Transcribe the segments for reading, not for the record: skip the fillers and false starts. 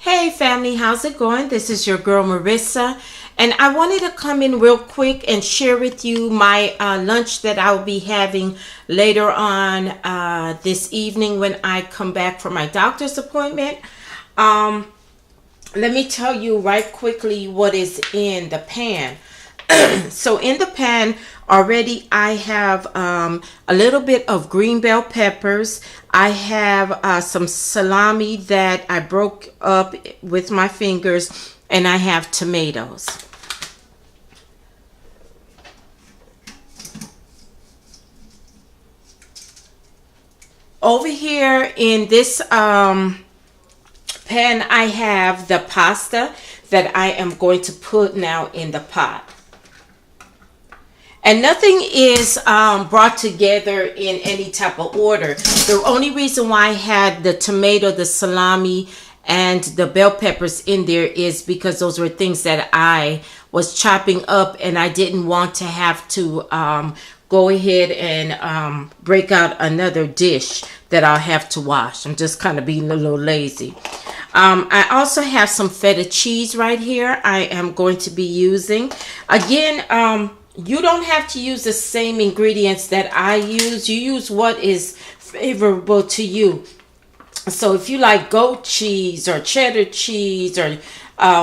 Hey family, how's it going? This is your girl Marissa, and I wanted to come in real quick and share with you my lunch that I'll be having later on this evening when I come back from my doctor's appointment. Um, Let me tell you right quickly what is in the pan. So in the pan already I have a little bit of green bell peppers. I have some salami that I broke up with my fingers, and I have tomatoes. Over here in this pan I have the pasta that I am going to put now in the pot. And nothing is brought together in any type of order. The only reason why I had the tomato, the salami, and the bell peppers in there is because those were things that I was chopping up, and I didn't want to have to go ahead and break out another dish that I'll have to wash. I'm just kind of being a little lazy. I also have some feta cheese right here I am going to be using. Again, you don't have to use the same ingredients that I use. You use what is favorable to you. So if you like goat cheese or cheddar cheese or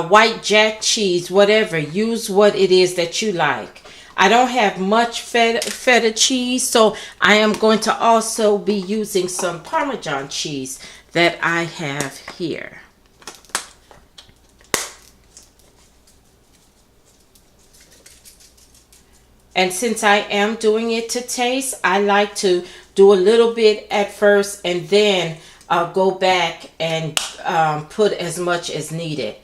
white jack cheese, whatever, use what it is that you like. I don't have much feta cheese, so I am going to also be using some Parmesan cheese that I have here. And since I am doing it to taste, I like to do a little bit at first and then go back and put as much as needed.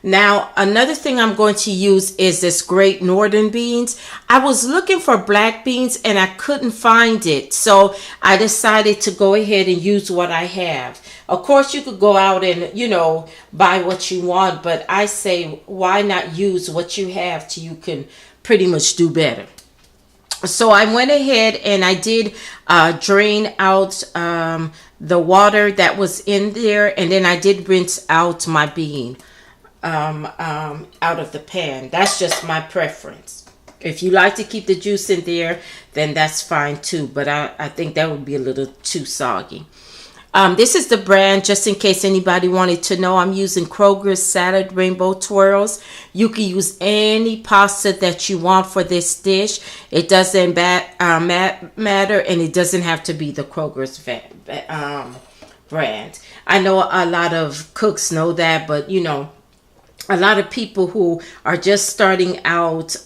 Now, another thing I'm going to use is this Great Northern beans. I was looking for black beans and I couldn't find it. So I decided to go ahead and use what I have. Of course, you could go out and, buy what you want. But I say, why not use what you have till you can pretty much do better. So I went ahead and I did drain out the water that was in there. And then I did rinse out my bean out of the pan. That's just my preference. If you like to keep the juice in there, then that's fine too. But I think that would be a little too soggy. This is the brand, just in case anybody wanted to know. I'm using Kroger's Salad Rainbow Twirls. You can use any pasta that you want for this dish. It doesn't matter, and it doesn't have to be the Kroger's brand. I know a lot of cooks know that, but a lot of people who are just starting out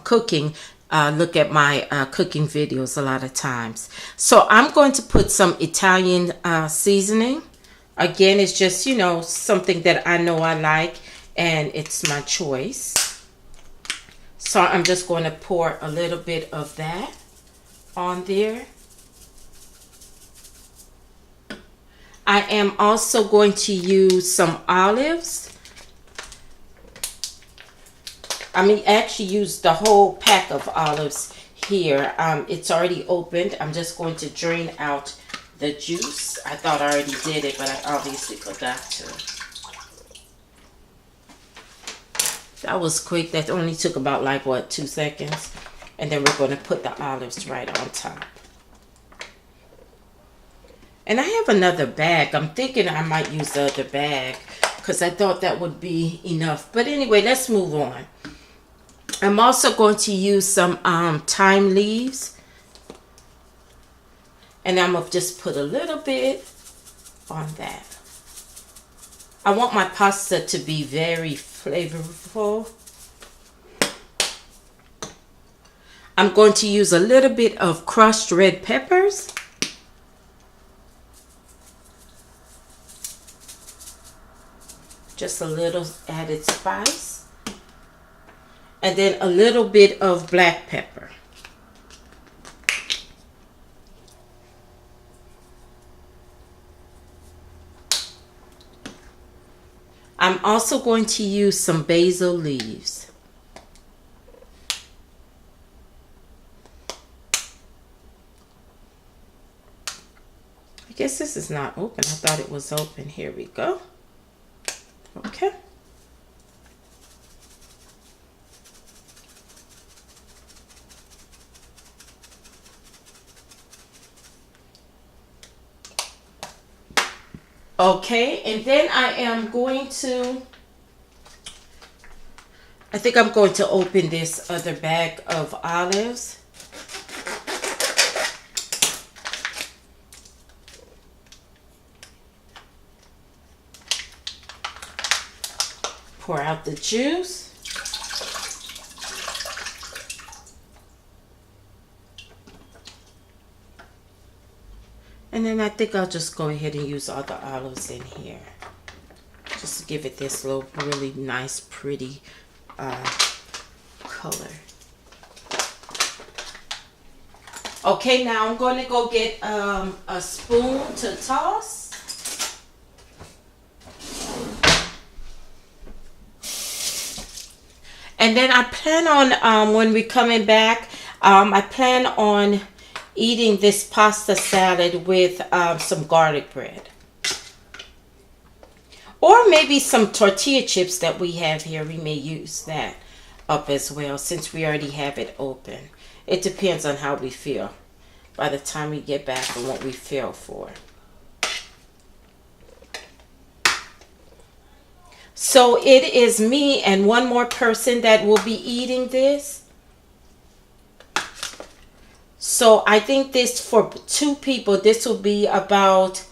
cooking look at my cooking videos a lot of times. So I'm going to put some Italian seasoning. Again, it's just, something that I know I like, and it's my choice. So I'm just going to pour a little bit of that on there. I am also going to use some olives. Actually use the whole pack of olives here. It's already opened. I'm just going to drain out the juice. I thought I already did it, but I obviously forgot to. That was quick. That only took about 2 seconds. And then we're going to put the olives right on top. And I have another bag. I'm thinking I might use the other bag because I thought that would be enough. But anyway, let's move on. I'm also going to use some thyme leaves. And I'm going to just put a little bit on that. I want my pasta to be very flavorful. I'm going to use a little bit of crushed red peppers. Just a little added spice. And then a little bit of black pepper. I'm also going to use some basil leaves. I guess this is not open. I thought it was open. Here we go. Okay. Okay, and then I think I'm going to open this other bag of olives. Pour out the juice. And then I think I'll just go ahead and use all the olives in here. Just to give it this little really nice, pretty color. Okay, now I'm going to go get a spoon to toss. And then I plan on, when we're coming back, I plan on eating this pasta salad with some garlic bread. Or maybe some tortilla chips that we have here. We may use that up as well since we already have it open. It depends on how we feel by the time we get back and what we feel for. So it is me and one more person that will be eating this. So I think this, for 2 people, this will be about,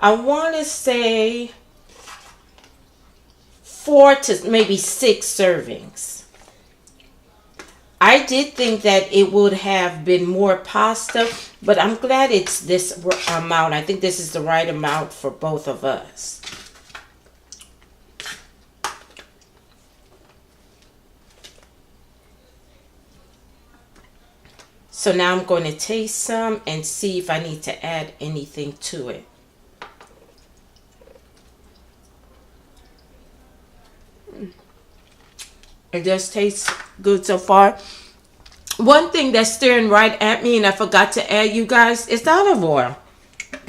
I want to say 4 to maybe 6 servings. I did think that it would have been more pasta, but I'm glad it's this amount. I think this is the right amount for both of us. So now I'm going to taste some and see if I need to add anything to it. It does taste good so far. One thing that's staring right at me, and I forgot to add, you guys, is the olive oil.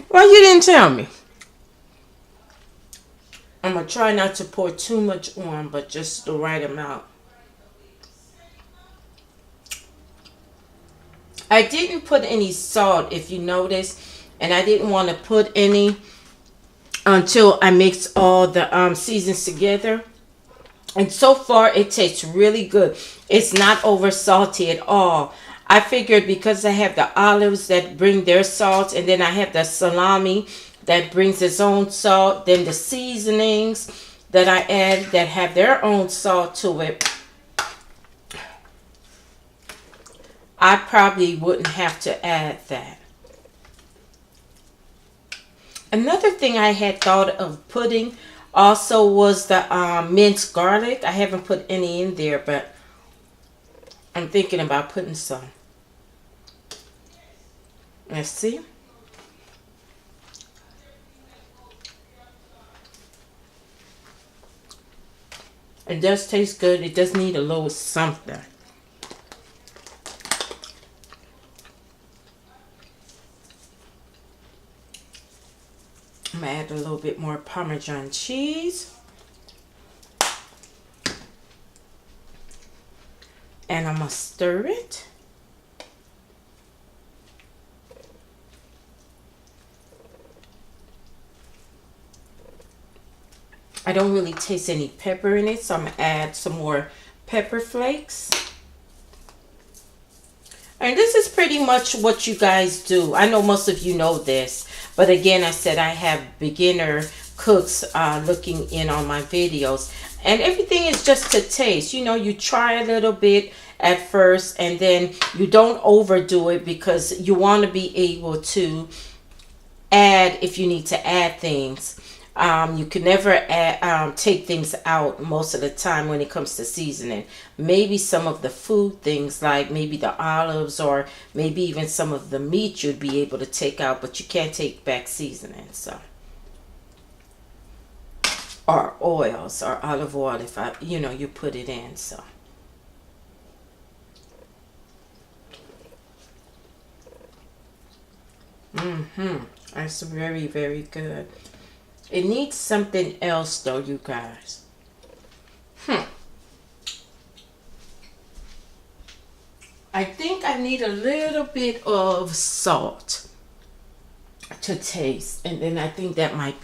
Why you didn't tell me? I'm going to try not to pour too much on, but just the right amount. I didn't put any salt, if you notice, and I didn't want to put any until I mix all the seasons together. And so far, it tastes really good. It's not over salty at all. I figured because I have the olives that bring their salt, and then I have the salami that brings its own salt, then the seasonings that I add that have their own salt to it, I probably wouldn't have to add that. Another thing I had thought of putting also was the minced garlic. I haven't put any in there, but I'm thinking about putting some. Let's see. It does taste good. It does need a little something. I'm going to add a little bit more Parmesan cheese. And I'm going to stir it. I don't really taste any pepper in it, so I'm going to add some more pepper flakes. And this is pretty much what you guys do. I know most of you know this, but again, I said I have beginner cooks looking in on my videos, and everything is just to taste. You know, you try a little bit at first, and then you don't overdo it because you want to be able to add if you need to add things. You can never add, take things out most of the time when it comes to seasoning. Maybe some of the food things, like maybe the olives or maybe even some of the meat, you'd be able to take out, but you can't take back seasoning. So, or oils or olive oil if you put it in. So. That's very, very good. It needs something else though, you guys. I think I need a little bit of salt to taste, and then I think that might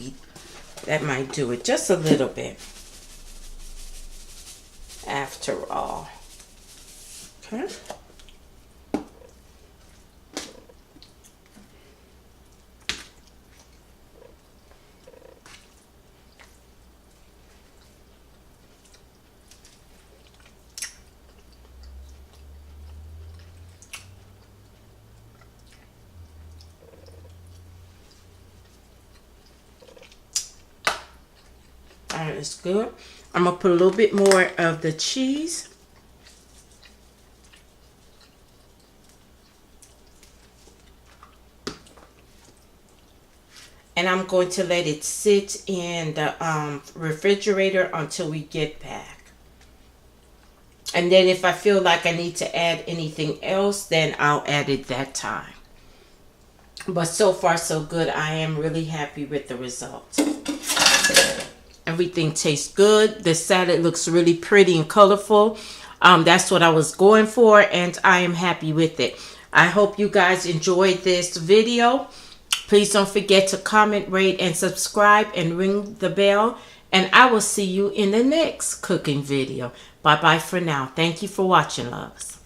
do it, just a little bit after all. Okay. That is good. I'm gonna put a little bit more of the cheese. And I'm going to let it sit in the refrigerator until we get back. And then if I feel like I need to add anything else, then I'll add it that time. But so far so good. I am really happy with the results. Everything tastes good. The salad looks really pretty and colorful. That's what I was going for, and I am happy with it. I hope you guys enjoyed this video. Please don't forget to comment, rate, and subscribe, and ring the bell. And I will see you in the next cooking video. Bye-bye for now. Thank you for watching, loves.